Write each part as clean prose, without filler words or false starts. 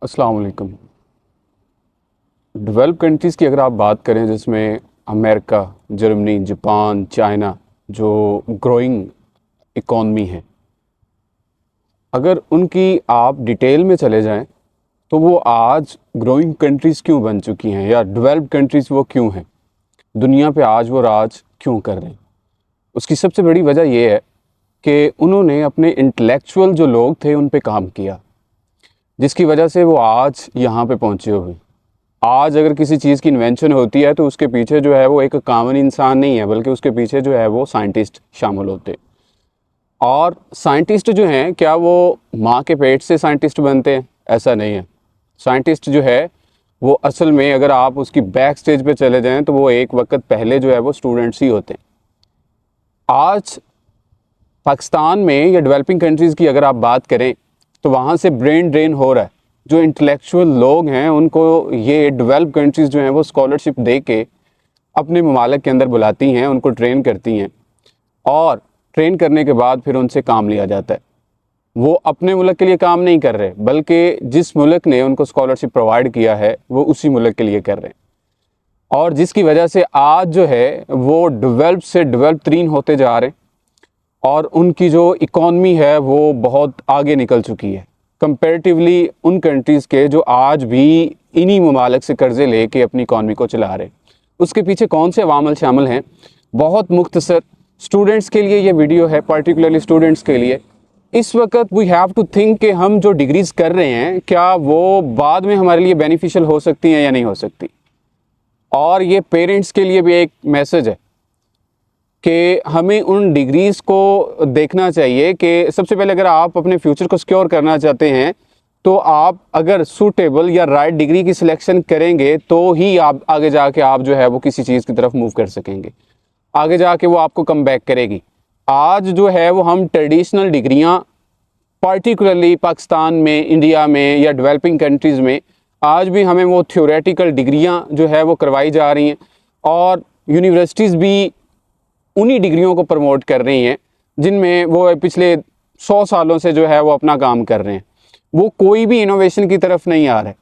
अस्सलाम वालेकुम। Develop countries की अगर आप बात करें जिसमें अमेरिका, जर्मनी, जापान, चाइना जो ग्रोइंग इकॉनमी है, अगर उनकी आप डिटेल में चले जाएं तो वो आज ग्रोइंग कंट्रीज़ क्यों बन चुकी हैं या डेवलप कंट्रीज़ वो क्यों हैं? दुनिया पे आज वो राज क्यों कर रहे हैं? उसकी सबसे बड़ी वजह ये है कि उन्होंने अपने इंटेलेक्चुअल जो लोग थे उन पे काम किया, जिसकी वजह से वो आज यहाँ पे पहुँचे हुए हैं। आज अगर किसी चीज़ की इन्वेंशन होती है तो उसके पीछे जो है वो एक कॉमन इंसान नहीं है, बल्कि उसके पीछे जो है वो साइंटिस्ट शामिल होते हैं। और साइंटिस्ट जो हैं, क्या वो माँ के पेट से साइंटिस्ट बनते हैं? ऐसा नहीं है। साइंटिस्ट जो है वो असल में अगर आप उसकी बैक स्टेज पे चले जाएं तो वो एक वक्त पहले जो है वो स्टूडेंट्स ही होते हैं। आज पाकिस्तान में या डेवलपिंग कंट्रीज़ की अगर आप बात करें तो वहाँ से ब्रेन ड्रेन हो रहा है। जो इंटेलेक्चुअल लोग हैं उनको ये डेवलप कंट्रीज़ जो हैं वो स्कॉलरशिप दे के अपने ममालिक के अंदर बुलाती हैं, उनको ट्रेन करती हैं और ट्रेन करने के बाद फिर उनसे काम लिया जाता है। वो अपने मुल्क के लिए काम नहीं कर रहे, बल्कि जिस मुल्क ने उनको स्कॉलरशिप प्रोवाइड किया है वो उसी मुल्क के लिए कर रहे हैं। और जिसकी वजह से आज जो है वो डेवलप से डेवलप तरीन होते जा रहे हैं और उनकी जो इकॉनमी है वो बहुत आगे निकल चुकी है कंपैरेटिवली उन कंट्रीज़ के जो आज भी इन्हीं ममालिक से कर्ज़े लेके अपनी इकॉनमी को चला रहे हैं। उसके पीछे कौन से अवामल शामिल हैं? बहुत मुख्तसर स्टूडेंट्स के लिए ये वीडियो है, पर्टिकुलरली स्टूडेंट्स के लिए। इस वक्त वी हैव टू थिंक कि हम जो डिग्रीज़ कर रहे हैं क्या वो बाद में हमारे लिए बेनिफिशियल हो सकती हैं या नहीं हो सकती। और ये पेरेंट्स के लिए भी एक मैसेज है कि हमें उन डिग्रीज़ को देखना चाहिए कि सबसे पहले अगर आप अपने फ्यूचर को सिक्योर करना चाहते हैं तो आप अगर सूटेबल या राइट डिग्री की सिलेक्शन करेंगे तो ही आप आगे जाके आप जो है वो किसी चीज़ की तरफ मूव कर सकेंगे, आगे जाके वो आपको कम बैक करेगी। आज जो है वो हम ट्रेडिशनल डिग्रियां पार्टिकुलरली पाकिस्तान में, इंडिया में या डेवलपिंग कंट्रीज़ में आज भी हमें वो थ्योरेटिकल डिग्रियां जो है वो करवाई जा रही हैं और यूनिवर्सिटीज़ भी उन्हीं डिग्रियों को प्रमोट कर रही हैं जिनमें वो पिछले 100 सालों से जो है वो अपना काम कर रहे हैं। वो कोई भी इनोवेशन की तरफ नहीं आ रहे।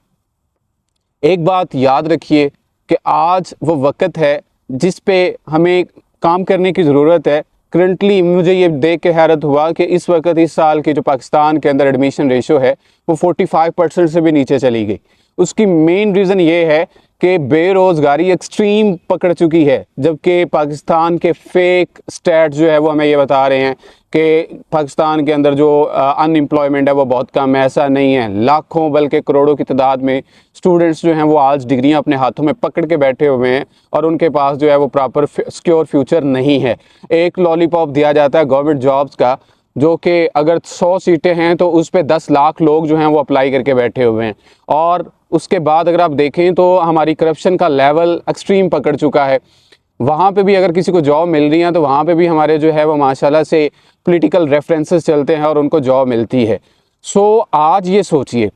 एक बात याद रखिए कि आज वो वक्त है जिस पे हमें काम करने की ज़रूरत है। करंटली मुझे ये देख के हैरत हुआ कि इस वक्त इस साल की जो पाकिस्तान के अंदर एडमिशन रेशो है वो 45% से भी नीचे चली गई। उसकी मेन रीज़न ये है कि बेरोज़गारी एक्सट्रीम पकड़ चुकी है, जबकि पाकिस्तान के फेक स्टैट्स जो है वो हमें ये बता रहे हैं कि पाकिस्तान के अंदर जो अनएम्प्लॉयमेंट है वो बहुत कम है। ऐसा नहीं है, लाखों बल्कि करोड़ों की तादाद में स्टूडेंट्स जो हैं वो आज डिग्रियां अपने हाथों में पकड़ के बैठे हुए हैं और उनके पास जो है वो प्रॉपर सिक्योर फ्यूचर नहीं है। एक लॉलीपॉप दिया जाता है गवर्नमेंट जॉब्स का, जो कि अगर 100 सीटें हैं तो उस पर 10 लाख लोग जो हैं वो अप्लाई करके बैठे हुए हैं। और उसके बाद अगर आप देखें तो हमारी करप्शन का लेवल एक्सट्रीम पकड़ चुका है। वहाँ पे भी अगर किसी को जॉब मिल रही है तो वहाँ पे भी हमारे जो है वो माशाल्लाह से पॉलिटिकल रेफरेंसेस चलते हैं और उनको जॉब मिलती है। आज ये सोचिए,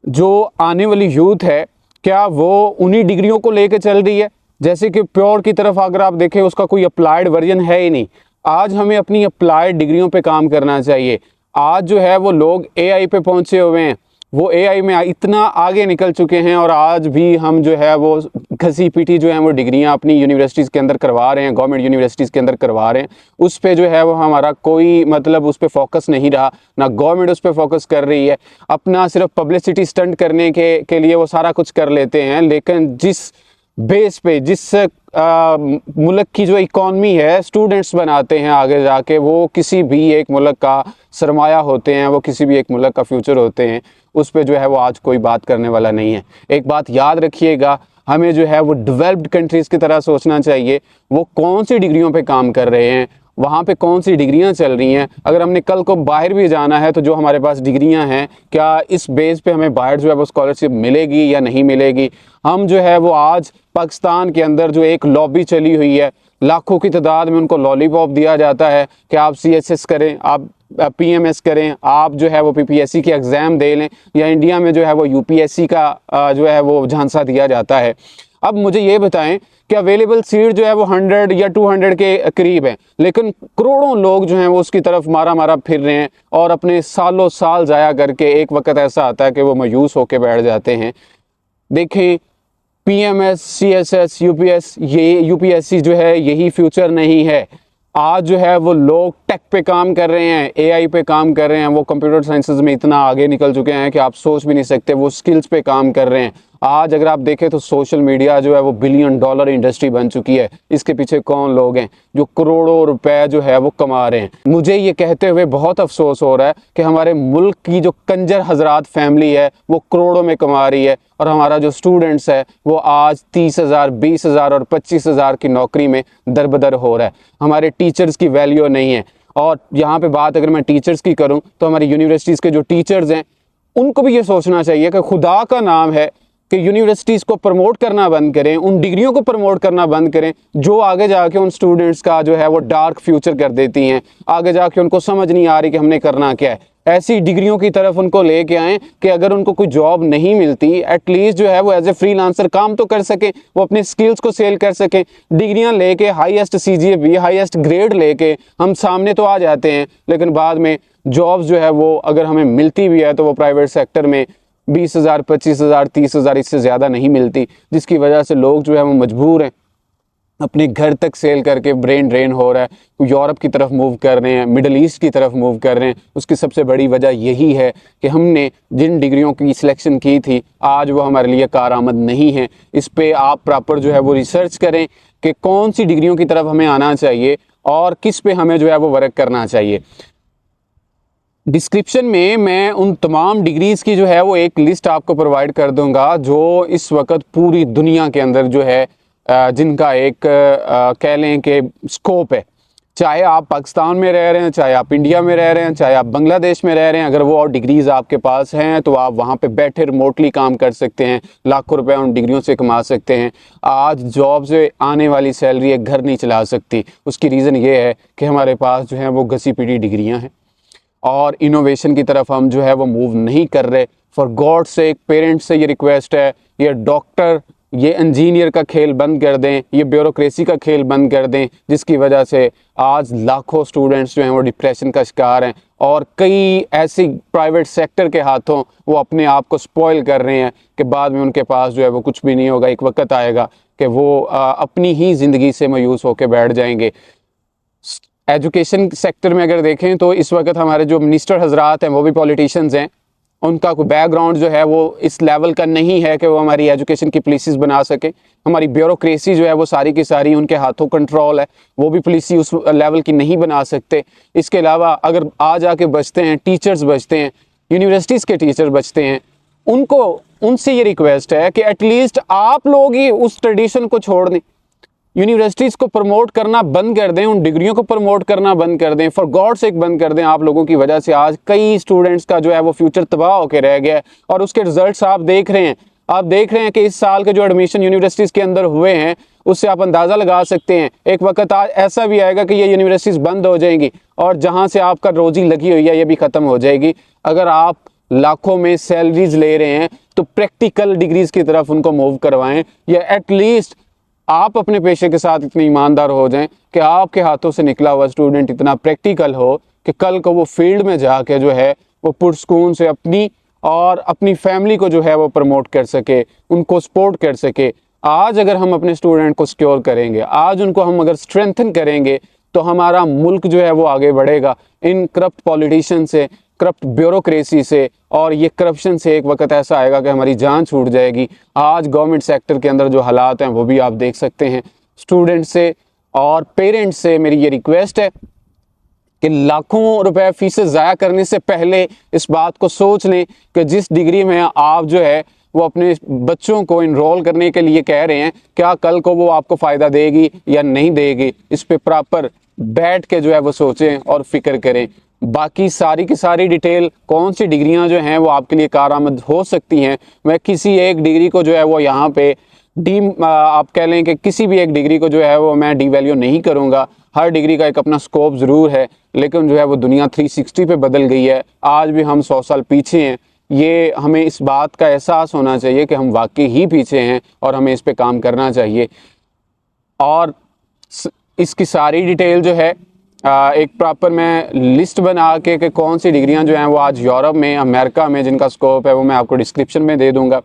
जो आने वाली यूथ है क्या वो उन्हीं डिग्रियों को लेकर चल रही है? जैसे कि प्योर की तरफ अगर आप देखें उसका कोई अप्लाइड वर्जन है ही नहीं। आज हमें अपनी अप्लाइड डिग्रियों पे काम करना चाहिए। आज जो है वो लोग एआई पे पहुंचे हुए हैं, वो एआई में इतना आगे निकल चुके हैं और आज भी हम जो है वो घसी पीटी जो है वो डिग्रियां अपनी यूनिवर्सिटीज़ के अंदर करवा रहे हैं, गवर्नमेंट यूनिवर्सिटीज़ के अंदर करवा रहे हैं। उस पे जो है वो हमारा कोई मतलब उस पे फोकस नहीं रहा, ना गवर्नमेंट उस पे फोकस कर रही है। अपना सिर्फ पब्लिसिटी स्टंट करने के लिए वो सारा कुछ कर लेते हैं, लेकिन जिस बेस पे जिस मुल्क की जो इकॉनमी है स्टूडेंट्स बनाते हैं आगे जाके, वो किसी भी एक मुल्क का सरमाया होते हैं, वो किसी भी एक मुल्क का फ्यूचर होते हैं। उस पे जो है वो आज कोई बात करने वाला नहीं है। एक बात याद रखिएगा, हमें जो है वो डेवलप्ड कंट्रीज़ की तरह सोचना चाहिए। वो कौन सी डिग्रियों पे काम कर रहे हैं, वहाँ पे कौन सी डिग्रियां चल रही हैं। अगर हमने कल को बाहर भी जाना है तो जो हमारे पास डिग्रियां हैं, क्या इस बेस पे हमें बाहर जो है वो स्कॉलरशिप मिलेगी या नहीं मिलेगी। हम जो है वो आज पाकिस्तान के अंदर जो एक लॉबी चली हुई है, लाखों की तादाद में उनको लॉलीपॉप दिया जाता है कि आप सीएचएस करें, आप पीएमएस करें, आप जो है वो पीपीएससी की एग्ज़ाम दे लें, या इंडिया में जो है वो यूपीएससी का जो है वो झांसा दिया जाता है। अब मुझे ये बताएं कि अवेलेबल सीट जो है वो 100 या 200 के करीब है, लेकिन करोड़ों लोग जो हैं वो उसकी तरफ मारा मारा फिर रहे हैं और अपने सालों साल ज़ाया करके एक वक्त ऐसा आता है कि वो मायूस होकर बैठ जाते हैं। देखें, PMS, CSS, UPS, ये UPSC जो है यही फ्यूचर नहीं है। आज जो है वो लोग टेक पे काम कर रहे हैं, AI पे काम कर रहे हैं, वो कंप्यूटर साइंसेज में इतना आगे निकल चुके हैं कि आप सोच भी नहीं सकते। वो स्किल्स पे काम कर रहे हैं। आज अगर आप देखें तो सोशल मीडिया जो है वो $1 बिलियन इंडस्ट्री बन चुकी है। इसके पीछे कौन लोग हैं जो करोड़ों रुपए जो है वो कमा रहे हैं। मुझे ये कहते हुए बहुत अफसोस हो रहा है कि हमारे मुल्क की जो कंजर हजरात फैमिली है वो करोड़ों में कमा रही है और हमारा जो स्टूडेंट्स है वो आज 30,000, 20,000 और 25,000 की नौकरी में दरबदर हो रहा है। हमारे टीचर्स की वैल्यू नहीं है। और यहाँ पे बात अगर मैं टीचर्स की करूँ तो हमारी यूनिवर्सिटीज़ के जो टीचर्स हैं उनको भी ये सोचना चाहिए कि खुदा का नाम है कि यूनिवर्सिटीज़ को प्रमोट करना बंद करें, उन डिग्रियों को प्रमोट करना बंद करें जो आगे जाके उन स्टूडेंट्स का जो है वो डार्क फ्यूचर कर देती हैं। आगे जाके उनको समझ नहीं आ रही कि हमने करना क्या है। ऐसी डिग्रियों की तरफ उनको लेके आएँ कि अगर उनको कोई जॉब नहीं मिलती, एटलीस्ट जो है वो एज ए फ्रीलांसर काम तो कर सकें, वो अपने स्किल्स को सेल कर सकें। डिग्रियां लेके हाईएस्ट CGPA, हाईएस्ट ग्रेड लेके हम सामने तो आ जाते हैं, लेकिन बाद में जॉब्स जो है वो अगर हमें मिलती भी है तो वो प्राइवेट सेक्टर में 20,000, 25,000, 30,000 इससे ज़्यादा नहीं मिलती, जिसकी वजह से लोग जो है वो मजबूर हैं अपने घर तक सेल करके। ब्रेन ड्रेन हो रहा है, यूरोप की तरफ मूव कर रहे हैं, मिडल ईस्ट की तरफ मूव कर रहे हैं। उसकी सबसे बड़ी वजह यही है कि हमने जिन डिग्रियों की सिलेक्शन की थी आज वो हमारे लिए कारआमद नहीं है। इस पे आप प्रॉपर जो है वो रिसर्च करें कि कौन सी डिग्रियों की तरफ हमें आना चाहिए और किस पे हमें जो है वो वर्क करना चाहिए। डिस्क्रिप्शन में मैं उन तमाम डिग्रीज़ की जो है वो एक लिस्ट आपको प्रोवाइड कर दूंगा जो इस वक्त पूरी दुनिया के अंदर जो है जिनका एक कह लें कि स्कोप है। चाहे आप पाकिस्तान में रह रहे हैं, चाहे आप इंडिया में रह रहे हैं, चाहे आप बांग्लादेश में रह रहे हैं, अगर वो और डिग्रीज़ आपके पास हैं तो आप वहाँ पे बैठे रिमोटली काम कर सकते हैं, लाखों रुपए उन डिग्रियों से कमा सकते हैं। आज जॉब से आने वाली सैलरी एक घर नहीं चला सकती। उसकी रीज़न ये है कि हमारे पास जो है वो घसी पीटी डिग्रियाँ हैं और इनोवेशन की तरफ हम जो है वो मूव नहीं कर रहे। फॉर गॉड से पेरेंट्स से ये रिक्वेस्ट है, ये डॉक्टर, ये इंजीनियर का खेल बंद कर दें, ये ब्यूरोक्रेसी का खेल बंद कर दें, जिसकी वजह से आज लाखों स्टूडेंट्स जो हैं वो डिप्रेशन का शिकार हैं और कई ऐसी प्राइवेट सेक्टर के हाथों वो अपने आप को स्पॉइल कर रहे हैं कि बाद में उनके पास जो है वो कुछ भी नहीं होगा। एक वक्त आएगा कि वो अपनी ही ज़िंदगी से मायूस होकर बैठ जाएंगे। एजुकेशन सेक्टर में अगर देखें तो इस वक्त हमारे जो मिनिस्टर हजरात हैं वो भी पॉलिटिशियंस हैं। उनका कोई बैकग्राउंड जो है वो इस लेवल का नहीं है कि वो हमारी एजुकेशन की पॉलिसीज़ बना सके। हमारी ब्यूरोक्रेसी जो है वो सारी की सारी उनके हाथों कंट्रोल है, वो भी पॉलिसी उस लेवल की नहीं बना सकते। इसके अलावा अगर आ जाके बचते हैं टीचर्स, बचते हैं यूनिवर्सिटीज़ के टीचर बचते हैं, उनसे ये रिक्वेस्ट है कि एटलीस्ट आप लोग ही उस ट्रेडिशन को छोड़ दें, यूनिवर्सिटीज़ को प्रमोट करना बंद कर दें, उन डिग्रियों को प्रमोट करना बंद कर दें, फॉर गॉड सेक बंद कर दें। आप लोगों की वजह से आज कई स्टूडेंट्स का जो है वो फ्यूचर तबाह होकर रह गया है और उसके रिजल्ट्स आप देख रहे हैं। आप देख रहे हैं कि इस साल के जो एडमिशन यूनिवर्सिटीज़ के अंदर हुए हैं उससे आप अंदाज़ा लगा सकते हैं एक वक्त आज ऐसा भी आएगा कि ये यूनिवर्सिटीज़ बंद हो जाएंगी और जहाँ से आपका रोजी लगी हुई है ये भी ख़त्म हो जाएगी। अगर आप लाखों में सैलरीज ले रहे हैं तो प्रैक्टिकल डिग्रीज़ की तरफ उनको मूव करवाएं, या एटलीस्ट आप अपने पेशे के साथ इतने ईमानदार हो जाएं कि आपके हाथों से निकला हुआ स्टूडेंट इतना प्रैक्टिकल हो कि कल को वो फील्ड में जाके जो है वो पुरसकून से अपनी और अपनी फैमिली को जो है वो प्रमोट कर सके, उनको सपोर्ट कर सके। आज अगर हम अपने स्टूडेंट को सिक्योर करेंगे, आज उनको हम अगर स्ट्रेंथन करेंगे तो हमारा मुल्क जो है वो आगे बढ़ेगा। इन करप्ट पॉलिटिशियन से, करप्ट ब्यूरोक्रेसी से और ये करप्शन से एक वक्त ऐसा आएगा कि हमारी जान छूट जाएगी। आज गवर्नमेंट सेक्टर के अंदर जो हालात हैं वो भी आप देख सकते हैं। स्टूडेंट से और पेरेंट्स से मेरी ये रिक्वेस्ट है कि लाखों रुपए फीसें ज़ाया करने से पहले इस बात को सोच लें कि जिस डिग्री में आप जो है वो अपने बच्चों को इनरोल करने के लिए कह रहे हैं, क्या कल को वो आपको फ़ायदा देगी या नहीं देगी। इस पे प्रॉपर बैठ के जो है वो सोचें और फिक्र करें। बाकी सारी की सारी डिटेल, कौन सी डिग्रियां जो हैं वो आपके लिए कारआमद हो सकती हैं, मैं किसी एक डिग्री को जो है वो यहाँ पे आप कह लें कि किसी भी एक डिग्री को जो है वो मैं डीवैल्यू नहीं करूँगा। हर डिग्री का एक अपना स्कोप ज़रूर है, लेकिन जो है वो दुनिया 360 पे बदल गई है। आज भी हम 100 साल पीछे हैं, ये हमें इस बात का एहसास होना चाहिए कि हम वाकई ही पीछे हैं और हमें इस पे काम करना चाहिए। और इसकी सारी डिटेल जो है एक प्रॉपर मैं लिस्ट बना के कि कौन सी डिग्रियां जो हैं वो आज यूरोप में, अमेरिका में जिनका स्कोप है, वो मैं आपको डिस्क्रिप्शन में दे दूंगा।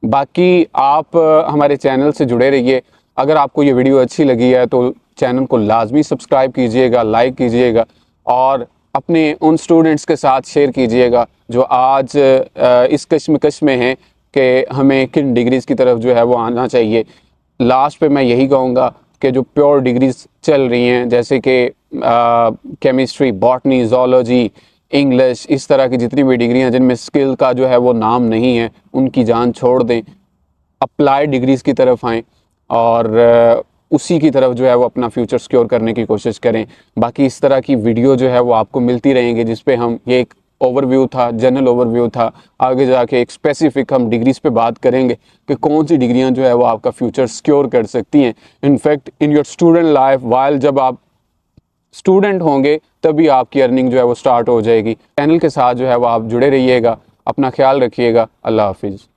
बाकी आप हमारे चैनल से जुड़े रहिए। अगर आपको ये वीडियो अच्छी लगी है तो चैनल को लाजमी सब्सक्राइब कीजिएगा, लाइक कीजिएगा और अपने उन स्टूडेंट्स के साथ शेयर कीजिएगा जो आज इस कश्मकश में हैं कि हमें किन डिग्रीज़ की तरफ जो है वो आना चाहिए। लास्ट पे मैं यही कहूँगा कि जो प्योर डिग्रीज चल रही हैं, जैसे कि केमिस्ट्री, बॉटनी, ज़ूलॉजी, इंग्लिश, इस तरह की जितनी भी डिग्री हैं जिनमें स्किल का जो है वो नाम नहीं है, उनकी जान छोड़ दें, अप्लाई डिग्रीज़ की तरफ आएँ और उसी की तरफ जो है वो अपना फ्यूचर सिक्योर करने की कोशिश करें। बाकी इस तरह की वीडियो जो है वो आपको मिलती रहेंगी जिस पे हम, ये एक ओवरव्यू था, जनरल ओवरव्यू था। आगे जाके एक स्पेसिफिक हम डिग्रीज़ पे बात करेंगे कि कौन सी डिग्रियां जो है वो आपका फ्यूचर सिक्योर कर सकती हैं। In fact in your student life, while जब आप स्टूडेंट होंगे तभी आपकी अर्निंग जो है वो स्टार्ट हो जाएगी। चैनल के साथ जो है वो आप जुड़े रहिएगा। अपना ख्याल रखिएगा। अल्लाह हाफिज़।